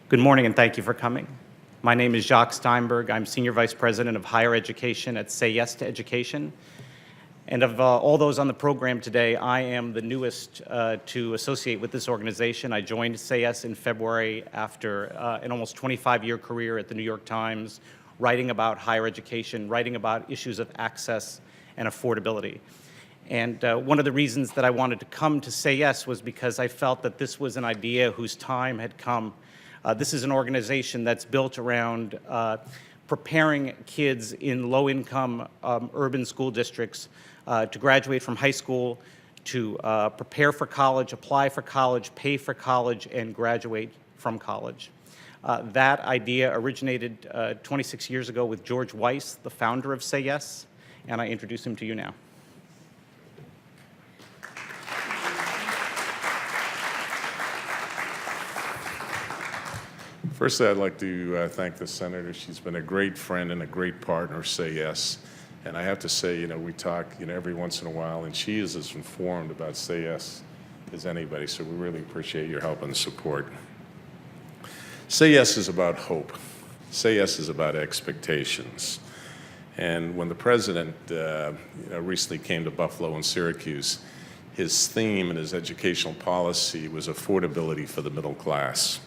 Good morning, and thank you for coming. My name is Jacques Steinberg. I'm Senior Vice President of Higher Education at Say Yes to Education. And of all those on the program today, I am the newest to associate with this organization. I joined Say Yes in February after an almost 25-year career at the New York Times, writing about higher education, writing about issues of access and affordability. And one of the reasons that I wanted to come to Say Yes was because I felt that this was an idea whose time had come. This is an organization that's built around preparing kids in low-income urban school districts to graduate from high school, to prepare for college, apply for college, pay for college, and graduate from college. That idea originated 26 years ago with George Weiss, the founder of Say Yes, and I introduce him to you now. Firstly, I'd like to thank the Senator. She's been a great friend and a great partner, Say Yes. And I have to say, we talk, every once in a while, and she is as informed about Say Yes as anybody, so we really appreciate your help and support. Say Yes is about hope. Say Yes is about expectations. And when the president recently came to Buffalo and Syracuse, his theme and his educational policy was affordability for the middle class.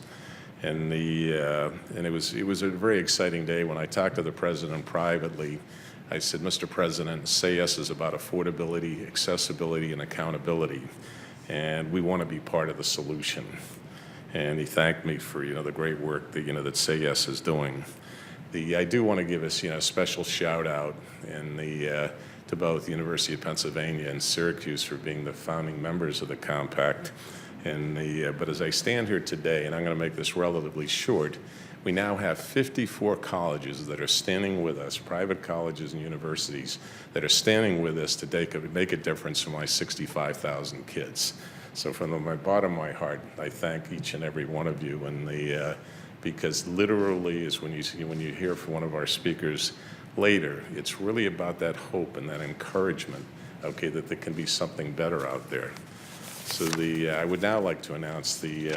And it was a very exciting day. When I talked to the president privately, I said, Mr. President, Say Yes is about affordability, accessibility, and accountability, and we want to be part of the solution. And he thanked me for the great work that Say Yes is doing. I do want to give us a special shout out to both the University of Pennsylvania and Syracuse for being the founding members of the compact. But as I stand here today, and I'm going to make this relatively short, we now have 54 colleges that are standing with us, private colleges and universities that are standing with us to make a difference for my 65,000 kids. So from my bottom of my heart, I thank each and every one of you, because literally is when you hear from one of our speakers later, it's really about that hope and that encouragement, that there can be something better out there. So I would now like to announce the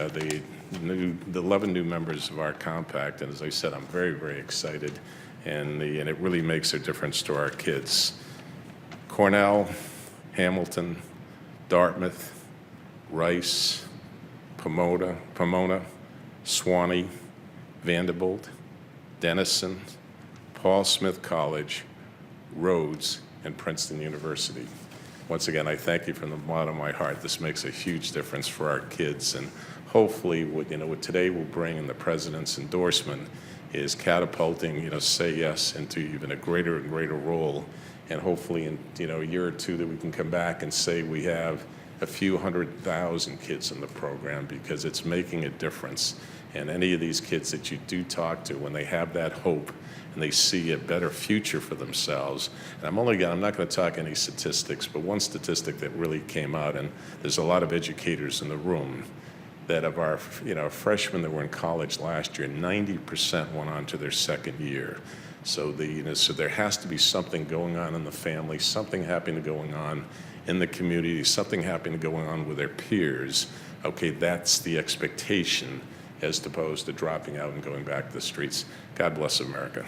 11 new members of our compact, and as I said, I'm very, very excited, and it really makes a difference to our kids. Cornell, Hamilton, Dartmouth, Rice, Pomona, Sewanee, Vanderbilt, Denison, Paul Smith College, Rhodes, and Princeton University. Once again, I thank you from the bottom of my heart. This makes a huge difference for our kids, and hopefully what today will bring in the president's endorsement is catapulting Say Yes into even a greater and greater role, and hopefully in a year or two that we can come back and say we have a few 100,000 kids in the program, because it's making a difference. And any of these kids that you do talk to, when they have that hope and they see a better future for themselves, and I'm not going to talk any statistics, but one statistic that really came out, and there's a lot of educators in the room, that of our freshmen that were in college last year, 90% went on to their second year. So so there has to be something going on in the family, something happening going on in the community, something happening going on with their peers. That's the expectation, as opposed to dropping out and going back to the streets. God bless America.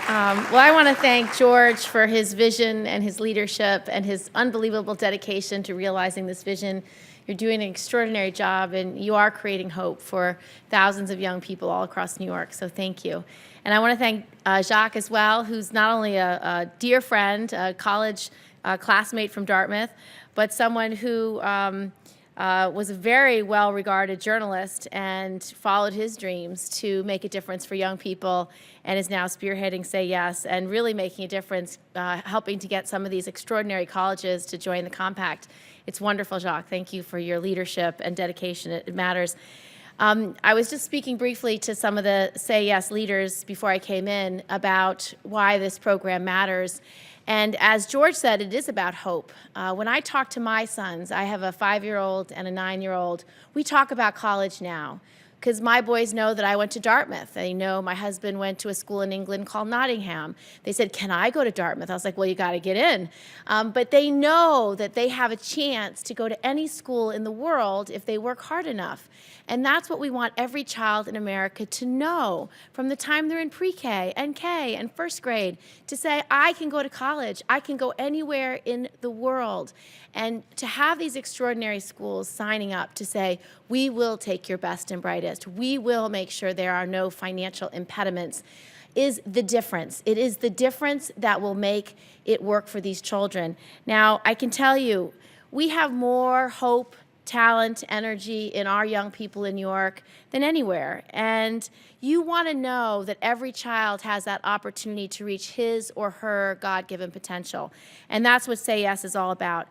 Well, I want to thank George for his vision and his leadership and his unbelievable dedication to realizing this vision. You're doing an extraordinary job, and you are creating hope for thousands of young people all across New York, so thank you. And I want to thank Jacques as well, who's not only a dear friend, a college classmate from Dartmouth, but someone who was a very well-regarded journalist and followed his dreams to make a difference for young people, and is now spearheading Say Yes and really making a difference, helping to get some of these extraordinary colleges to join the compact. It's wonderful, Jacques. Thank you for your leadership and dedication. It matters. I was just speaking briefly to some of the Say Yes leaders before I came in about why this program matters. And as George said, it is about hope. When I talk to my sons, I have a 5-year-old and a 9-year-old, we talk about college now. because my boys know that I went to Dartmouth. They know my husband went to a school in England called Nottingham. They said, can I go to Dartmouth? I was like, well, you got to get in. But they know that they have a chance to go to any school in the world if they work hard enough. And that's what we want every child in America to know from the time they're in pre-K and K and first grade, to say, I can go to college, I can go anywhere in the world. And to have these extraordinary schools signing up to say, we will take your best and brightest, we will make sure there are no financial impediments, is the difference. It is the difference that will make it work for these children. Now, I can tell you, we have more hope, talent, energy in our young people in New York than anywhere. And you want to know that every child has that opportunity to reach his or her God-given potential. And that's what Say Yes is all about.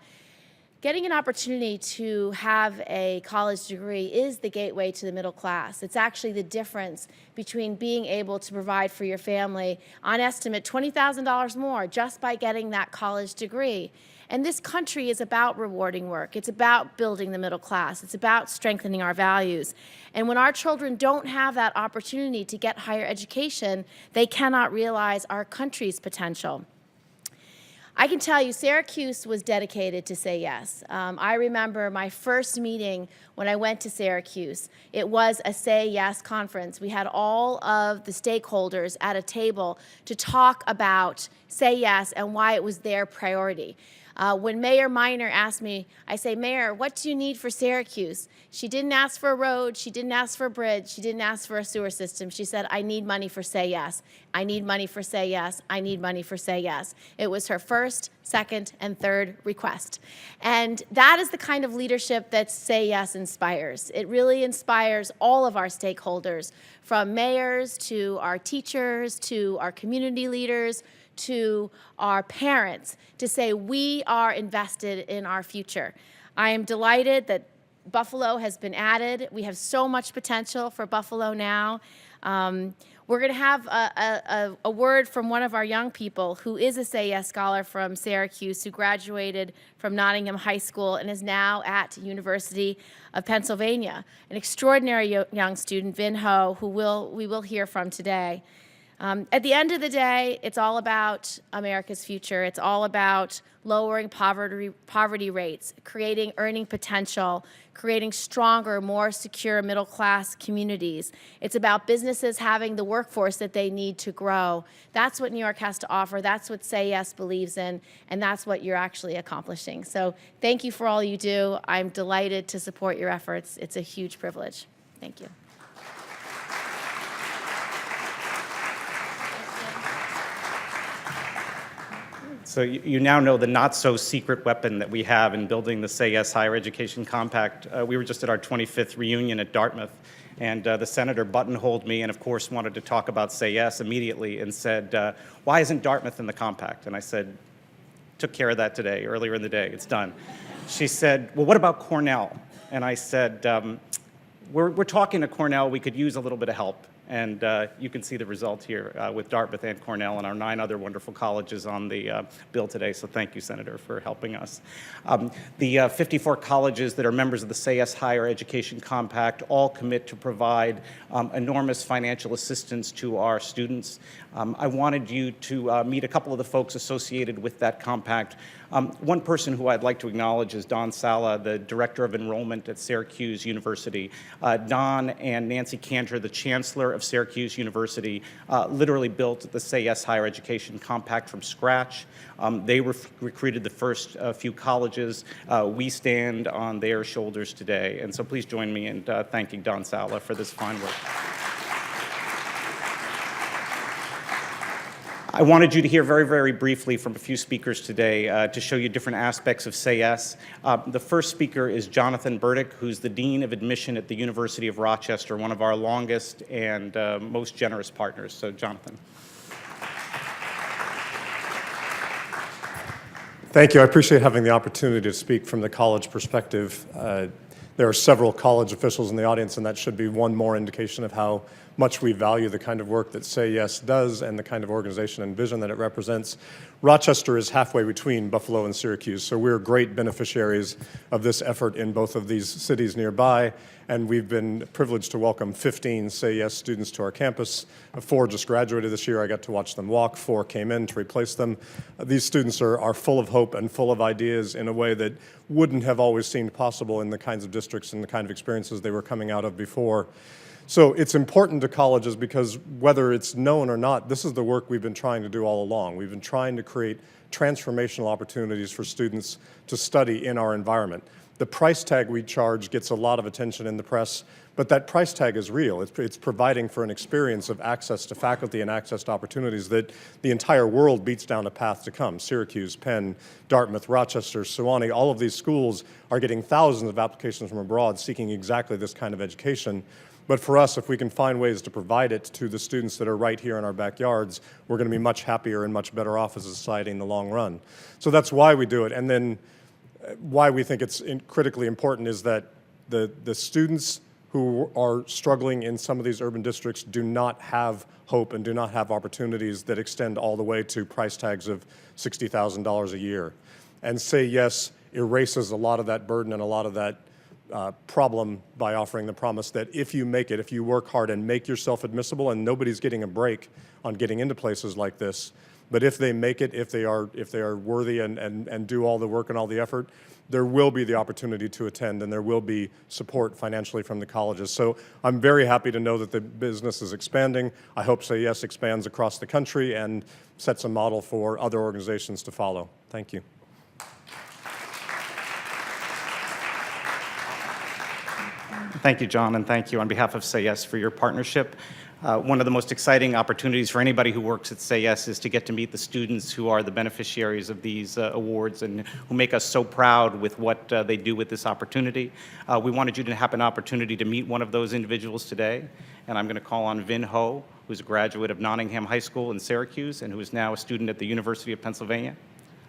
Getting an opportunity to have a college degree is the gateway to the middle class. It's actually the difference between being able to provide for your family, on estimate, $20,000 more just by getting that college degree. And this country is about rewarding work. It's about building the middle class. It's about strengthening our values. And when our children don't have that opportunity to get higher education, they cannot realize our country's potential. I can tell you, Syracuse was dedicated to Say Yes. I remember my first meeting when I went to Syracuse. It was a Say Yes conference. We had all of the stakeholders at a table to talk about Say Yes and why it was their priority. When Mayor Minor asked me, I say, Mayor, what do you need for Syracuse? She didn't ask for a road, she didn't ask for a bridge, she didn't ask for a sewer system. She said, I need money for Say Yes. I need money for Say Yes. I need money for Say Yes. It was her first, second, and third request. And that is the kind of leadership that Say Yes inspires. It really inspires all of our stakeholders, from mayors to our teachers to our community leaders to our parents, to say we are invested in our future. I am delighted that Buffalo has been added. We have so much potential for Buffalo now. We're going to have a word from one of our young people who is a Say Yes scholar from Syracuse, who graduated from Nottingham High School and is now at University of Pennsylvania. An extraordinary young student, Vin Ho, who we will hear from today. At the end of the day, it's all about America's future. It's all about lowering poverty rates, creating earning potential, creating stronger, more secure middle-class communities. It's about businesses having the workforce that they need to grow. That's what New York has to offer. That's what Say Yes believes in, and that's what you're actually accomplishing. So thank you for all you do. I'm delighted to support your efforts. It's a huge privilege. Thank you. So you now know the not-so-secret weapon that we have in building the Say Yes Higher Education Compact. We were just at our 25th reunion at Dartmouth, and the senator buttonholed me and, of course, wanted to talk about Say Yes immediately and said, why isn't Dartmouth in the compact? And I said, took care of that today, earlier in the day. It's done. She said, well, what about Cornell? And I said, we're talking to Cornell. We could use a little bit of help. And you can see the result here with Dartmouth and Cornell and our 9 other wonderful colleges on the bill today. So thank you, Senator, for helping us. The 54 colleges that are members of the Say Yes Higher Education Compact all commit to provide enormous financial assistance to our students. I wanted you to meet a couple of the folks associated with that compact. One person who I'd like to acknowledge is Don Sala, the Director of Enrollment at Syracuse University. Don and Nancy Cantor, the Chancellor of Syracuse University, literally built the Say Yes Higher Education Compact from scratch. They recruited the first few colleges. We stand on their shoulders today. And so please join me in thanking Don Sala for this fine work. I wanted you to hear very, very briefly from a few speakers today to show you different aspects of Say Yes. The first speaker is Jonathan Burdick, who's the Dean of Admission at the University of Rochester, one of our longest and most generous partners. So, Jonathan. Thank you. I appreciate having the opportunity to speak from the college perspective. There are several college officials in the audience, and that should be one more indication of how much we value the kind of work that Say Yes does and the kind of organization and vision that it represents. Rochester is halfway between Buffalo and Syracuse, so we're great beneficiaries of this effort in both of these cities nearby, and we've been privileged to welcome 15 Say Yes students to our campus. 4 just graduated this year. I got to watch them walk. 4 came in to replace them. These students are full of hope and full of ideas in a way that wouldn't have always seemed possible in the kinds of districts and the kind of experiences they were coming out of before. So it's important to colleges because whether it's known or not, this is the work we've been trying to do all along. We've been trying to create transformational opportunities for students to study in our environment. The price tag we charge gets a lot of attention in the press, but that price tag is real. It's providing for an experience of access to faculty and access to opportunities that the entire world beats down a path to come. Syracuse, Penn, Dartmouth, Rochester, Sewanee, all of these schools are getting thousands of applications from abroad seeking exactly this kind of education. But for us, if we can find ways to provide it to the students that are right here in our backyards, we're going to be much happier and much better off as a society in the long run. So that's why we do it. And then why we think it's critically important is that the students who are struggling in some of these urban districts do not have hope and do not have opportunities that extend all the way to price tags of $60,000 a year. And Say Yes erases a lot of that burden and a lot of that problem by offering the promise that if you make it, if you work hard and make yourself admissible, and nobody's getting a break on getting into places like this, but if they make it, if they are worthy and do all the work and all the effort, there will be the opportunity to attend and there will be support financially from the colleges. So I'm very happy to know that the business is expanding. I hope Say Yes expands across the country and sets a model for other organizations to follow. Thank you. Thank you, John, and thank you on behalf of Say Yes for your partnership. One of the most exciting opportunities for anybody who works at Say Yes is to get to meet the students who are the beneficiaries of these awards and who make us so proud with what they do with this opportunity. We wanted you to have an opportunity to meet one of those individuals today, and I'm going to call on Vin Ho, who's a graduate of Nottingham High School in Syracuse and who is now a student at the University of Pennsylvania.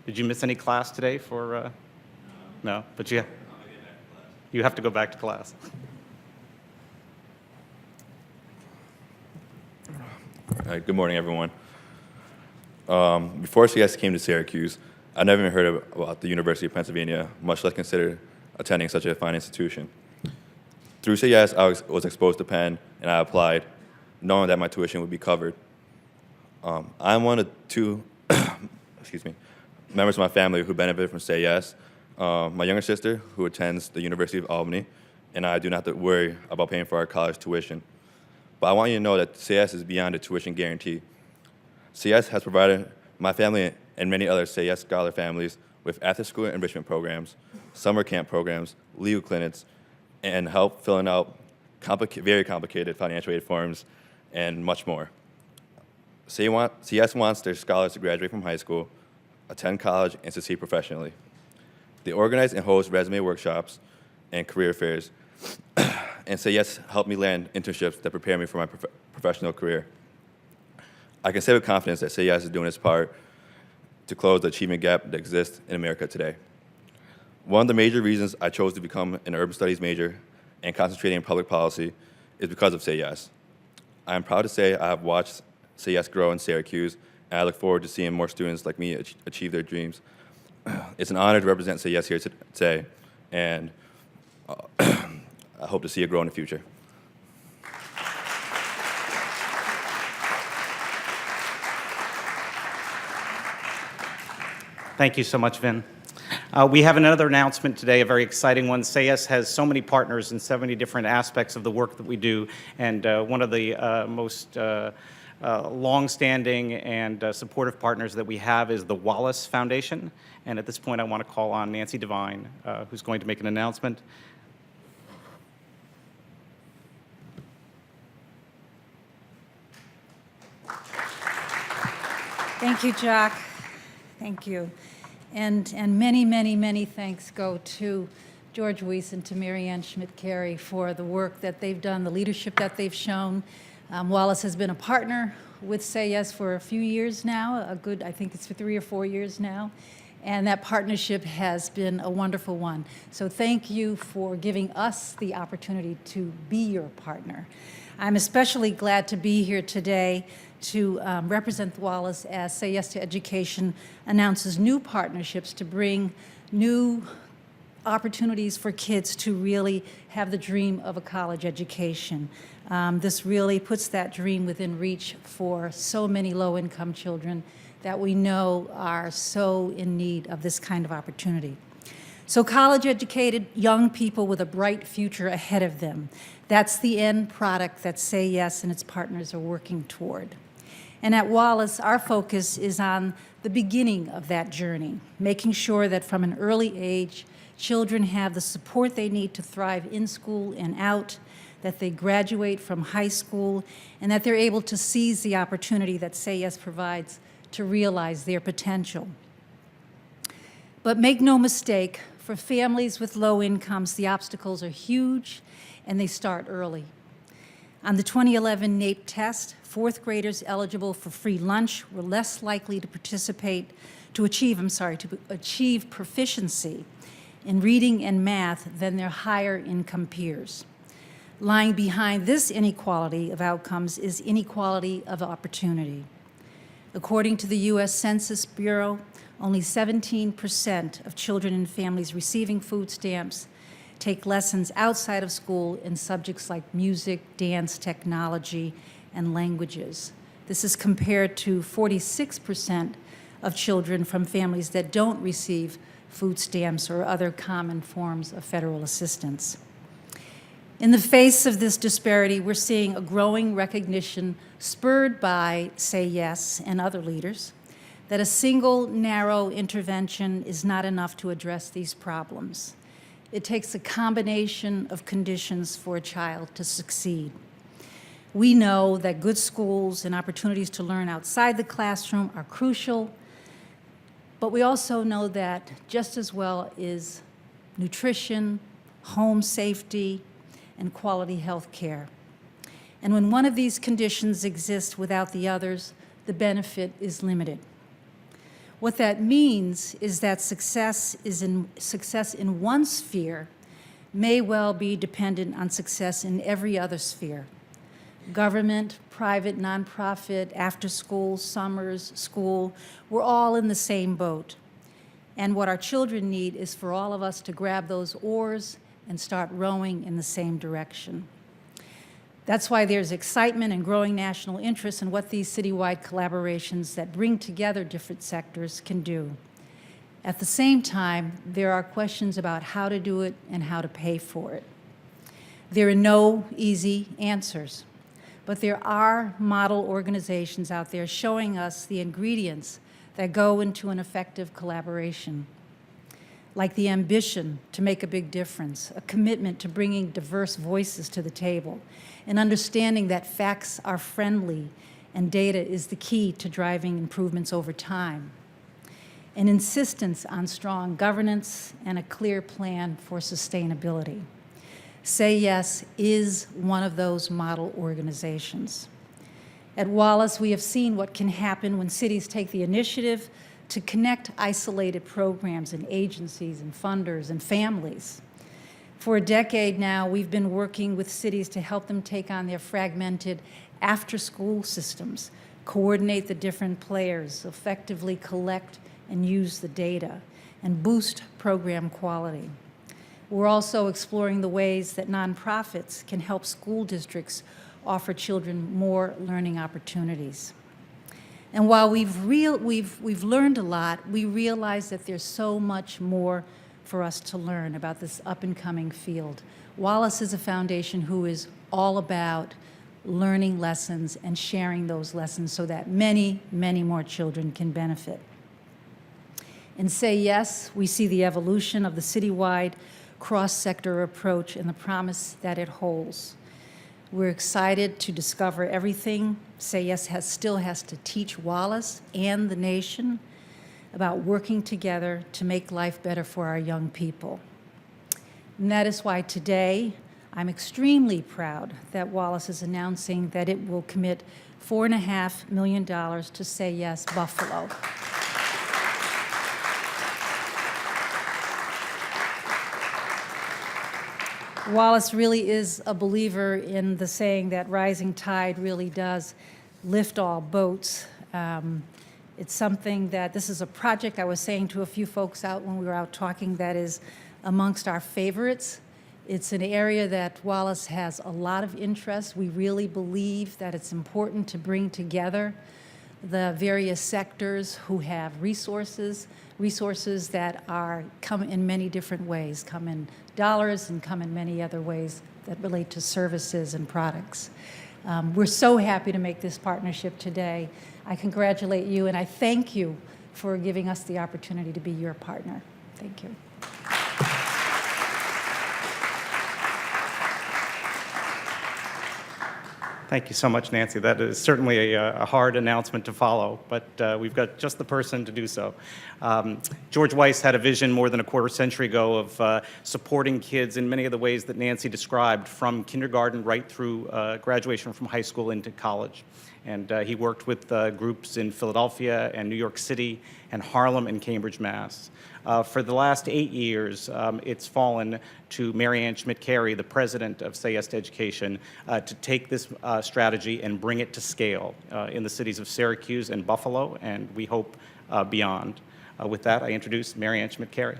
Did you miss any class today for? No, but you have to go back to class. Good morning, everyone. Before CS came to Syracuse, I never even heard about the University of Pennsylvania, much less considered attending such a fine institution. Through CS, I was exposed to Penn, and I applied, knowing that my tuition would be covered. I'm one of 2 members of my family who benefited from Say Yes. My younger sister, who attends the University of Albany, and I do not have to worry about paying for our college tuition. But I want you to know that CS is beyond a tuition guarantee. CS has provided my family and many other Say Yes scholar families with after-school enrichment programs, summer camp programs, legal clinics, and help filling out very complicated financial aid forms, and much more. CS wants their scholars to graduate from high school, attend college, and succeed professionally. They organize and host resume workshops and career fairs, and Say Yes helped me land internships that prepare me for my professional career. I can say with confidence that Say Yes is doing its part to close the achievement gap that exists in America today. One of the major reasons I chose to become an urban studies major and concentrating in public policy is because of Say Yes. I am proud to say I have watched Say Yes grow in Syracuse, and I look forward to seeing more students like me achieve their dreams. It's an honor to represent Say Yes here today, and I hope to see it grow in the future. Thank you so much, Vin. We have another announcement today, a very exciting one. Say Yes has so many partners in so many different aspects of the work that we do, and one of the most long-standing and supportive partners that we have is the Wallace Foundation. And at this point, I want to call on Nancy Devine, who's going to make an announcement. Thank you, Jock. Thank you. And many, many, many thanks go to George Weiss and to Marianne Schmidt-Carey for the work that they've done, the leadership that they've shown. Wallace has been a partner with Say Yes for a few years now, I think it's for 3 or 4 years now. And that partnership has been a wonderful one. So thank you for giving us the opportunity to be your partner. I'm especially glad to be here today to represent Wallace as Say Yes to Education announces new partnerships to bring new opportunities for kids to really have the dream of a college education. This really puts that dream within reach for so many low-income children that we know are so in need of this kind of opportunity. So college-educated young people with a bright future ahead of them. That's the end product that Say Yes and its partners are working toward. And at Wallace, our focus is on the beginning of that journey, making sure that from an early age, children have the support they need to thrive in school and out, that they graduate from high school, and that they're able to seize the opportunity that Say Yes provides to realize their potential. But make no mistake, for families with low incomes, the obstacles are huge and they start early. On the 2011 NAEP test, fourth graders eligible for free lunch were less likely to achieve proficiency in reading and math than their higher income peers. Lying behind this inequality of outcomes is inequality of opportunity. According to the U.S. Census Bureau, only 17% of children in families receiving food stamps take lessons outside of school in subjects like music, dance, technology, and languages. This is compared to 46% of children from families that don't receive food stamps or other common forms of federal assistance. In the face of this disparity, we're seeing a growing recognition, spurred by Say Yes and other leaders, that a single narrow intervention is not enough to address these problems. It takes a combination of conditions for a child to succeed. We know that good schools and opportunities to learn outside the classroom are crucial, but we also know that just as well is nutrition, home safety, and quality health care. And when one of these conditions exists without the others, the benefit is limited. What that means is that success in one sphere may well be dependent on success in every other sphere. Government, private, nonprofit, after school, summers, school, we're all in the same boat. And what our children need is for all of us to grab those oars and start rowing in the same direction. That's why there's excitement and growing national interest in what these citywide collaborations that bring together different sectors can do. At the same time, there are questions about how to do it and how to pay for it. There are no easy answers, but there are model organizations out there showing us the ingredients that go into an effective collaboration, like the ambition to make a big difference, a commitment to bringing diverse voices to the table, and understanding that facts are friendly and data is the key to driving improvements over time, an insistence on strong governance and a clear plan for sustainability. Say Yes is one of those model organizations. At Wallace, we have seen what can happen when cities take the initiative to connect isolated programs and agencies and funders and families. For a decade now, we've been working with cities to help them take on their fragmented after-school systems, coordinate the different players, effectively collect and use the data, and boost program quality. We're also exploring the ways that nonprofits can help school districts offer children more learning opportunities. And while we've learned a lot, we realize that there's so much more for us to learn about this up-and-coming field. Wallace is a foundation who is all about learning lessons and sharing those lessons so that many, many more children can benefit. In Say Yes, we see the evolution of the citywide cross-sector approach and the promise that it holds. We're excited to discover everything Say Yes still has to teach Wallace and the nation about working together to make life better for our young people. And that is why today I'm extremely proud that Wallace is announcing that it will commit $4.5 million to Say Yes Buffalo. Wallace really is a believer in the saying that rising tide really does lift all boats. It's something that, this is a project I was saying to a few folks out when we were out talking, that is amongst our favorites. It's an area that Wallace has a lot of interest. We really believe that it's important to bring together the various sectors who have resources that come in many different ways, come in dollars and come in many other ways that relate to services and products. We're so happy to make this partnership today. I congratulate you and I thank you for giving us the opportunity to be your partner. Thank you. Thank you so much, Nancy. That is certainly a hard announcement to follow, but we've got just the person to do so. George Weiss had a vision more than a quarter century ago of supporting kids in many of the ways that Nancy described, from kindergarten right through graduation from high school into college. And he worked with groups in Philadelphia and New York City and Harlem and Cambridge, Mass. For the last 8 years, it's fallen to Mary Ann Schmidt-Carey, the president of Say Yes to Education, to take this strategy and bring it to scale in the cities of Syracuse and Buffalo, and we hope beyond. With that, I introduce Mary Ann Schmidt-Carey.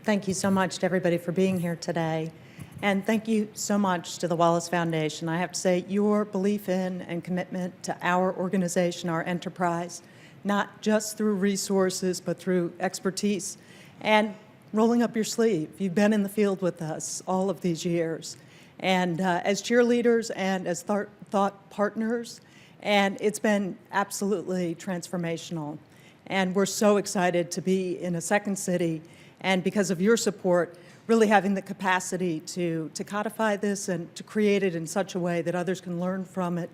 Thank you so much to everybody for being here today. And thank you so much to the Wallace Foundation. I have to say, your belief in and commitment to our organization, our enterprise, not just through resources, but through expertise and rolling up your sleeve. You've been in the field with us all of these years. And as cheerleaders and as thought partners, and it's been absolutely transformational. And we're so excited to be in a second city, and because of your support, really having the capacity to codify this and to create it in such a way that others can learn from it,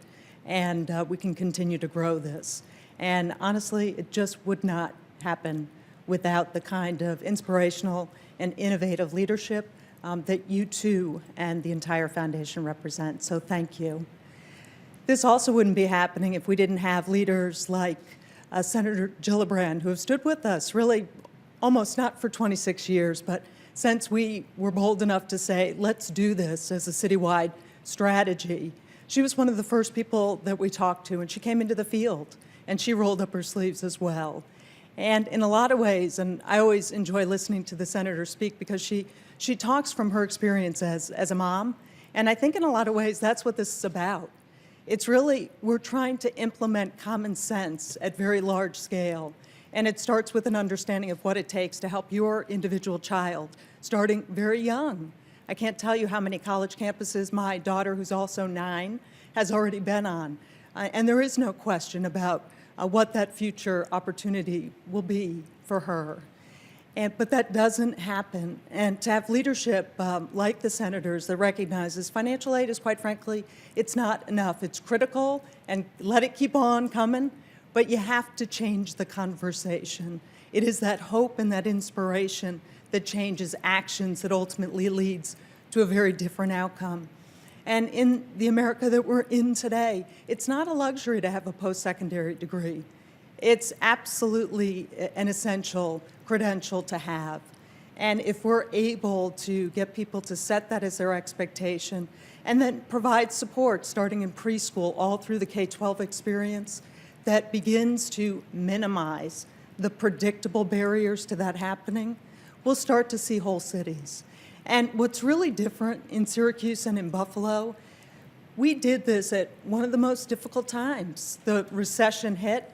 and we can continue to grow this. And honestly, it just would not happen without the kind of inspirational and innovative leadership that you two and the entire foundation represent. So thank you. This also wouldn't be happening if we didn't have leaders like Senator Gillibrand, who have stood with us really almost not for 26 years, but since we were bold enough to say, let's do this as a citywide strategy. She was one of the first people that we talked to, and she came into the field, and she rolled up her sleeves as well. And in a lot of ways, and I always enjoy listening to the senator speak because she talks from her experience as a mom, and I think in a lot of ways that's what this is about. It's really, we're trying to implement common sense at very large scale. And it starts with an understanding of what it takes to help your individual child, starting very young. I can't tell you how many college campuses my daughter, who's also 9, has already been on. And there is no question about what that future opportunity will be for her. But that doesn't happen. And to have leadership like the senators that recognizes financial aid is, quite frankly, it's not enough. It's critical, and let it keep on coming. But you have to change the conversation. It is that hope and that inspiration that changes actions that ultimately leads to a very different outcome. And in the America that we're in today, it's not a luxury to have a post-secondary degree. It's absolutely an essential credential to have. And if we're able to get people to set that as their expectation and then provide support starting in preschool all through the K-12 experience, that begins to minimize the predictable barriers to that happening, we'll start to see whole cities. And what's really different in Syracuse and in Buffalo, we did this at one of the most difficult times. The recession hit.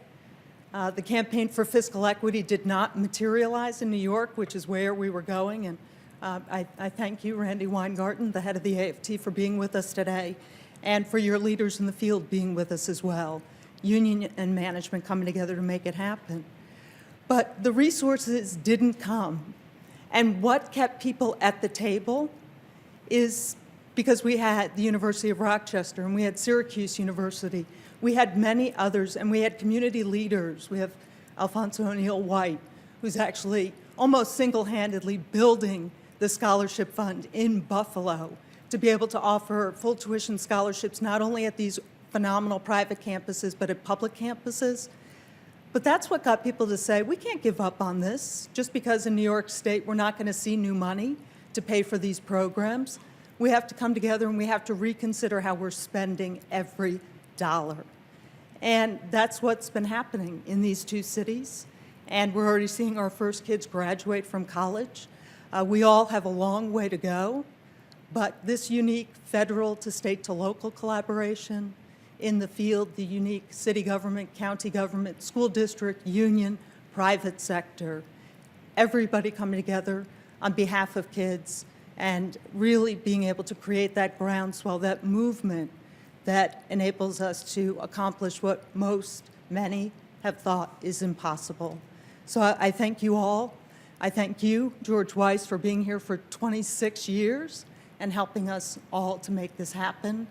The campaign for fiscal equity did not materialize in New York, which is where we were going. And I thank you, Randy Weingarten, the head of the AFT, for being with us today, and for your leaders in the field being with us as well. Union and management coming together to make it happen. But the resources didn't come. And what kept people at the table is because we had the University of Rochester and we had Syracuse University. We had many others, and we had community leaders. We have Alfonso O'Neill White, who's actually almost single-handedly building the scholarship fund in Buffalo to be able to offer full tuition scholarships not only at these phenomenal private campuses, but at public campuses. But that's what got people to say, we can't give up on this. Just because in New York State we're not going to see new money to pay for these programs, we have to come together and we have to reconsider how we're spending every dollar. And that's what's been happening in these two cities. And we're already seeing our first kids graduate from college. We all have a long way to go, but this unique federal to state to local collaboration in the field, the unique city government, county government, school district, union, private sector, everybody coming together on behalf of kids and really being able to create that groundswell, that movement that enables us to accomplish what many have thought is impossible. So I thank you all. I thank you, George Weiss, for being here for 26 years and helping us all to make this happen.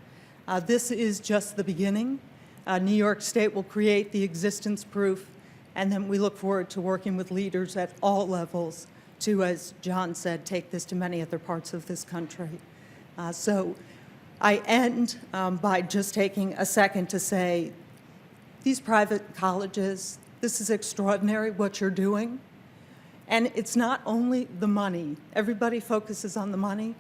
This is just the beginning. New York State will create the existence proof, and then we look forward to working with leaders at all levels to, as John said, take this to many other parts of this country. So I end by just taking a second to say, these private colleges, this is extraordinary what you're doing. And it's not only the money. Everybody focuses on the money.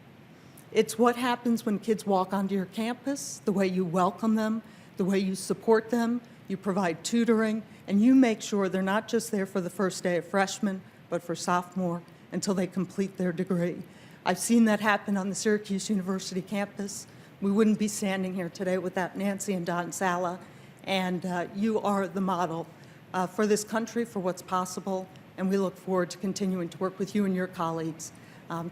It's what happens when kids walk onto your campus, the way you welcome them, the way you support them, you provide tutoring, and you make sure they're not just there for the first day of freshman, but for sophomore until they complete their degree. I've seen that happen on the Syracuse University campus. We wouldn't be standing here today without Nancy and Don Sala, and you are the model for this country, for what's possible, and we look forward to continuing to work with you and your colleagues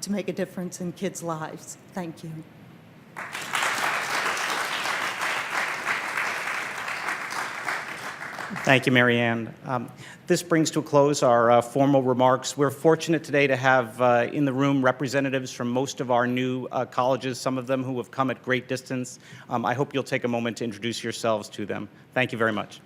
to make a difference in kids' lives. Thank you. Thank you, Mary Ann. This brings to a close our formal remarks. We're fortunate today to have in the room representatives from most of our new colleges, some of them who have come at great distance. I hope you'll take a moment to introduce yourselves to them. Thank you very much.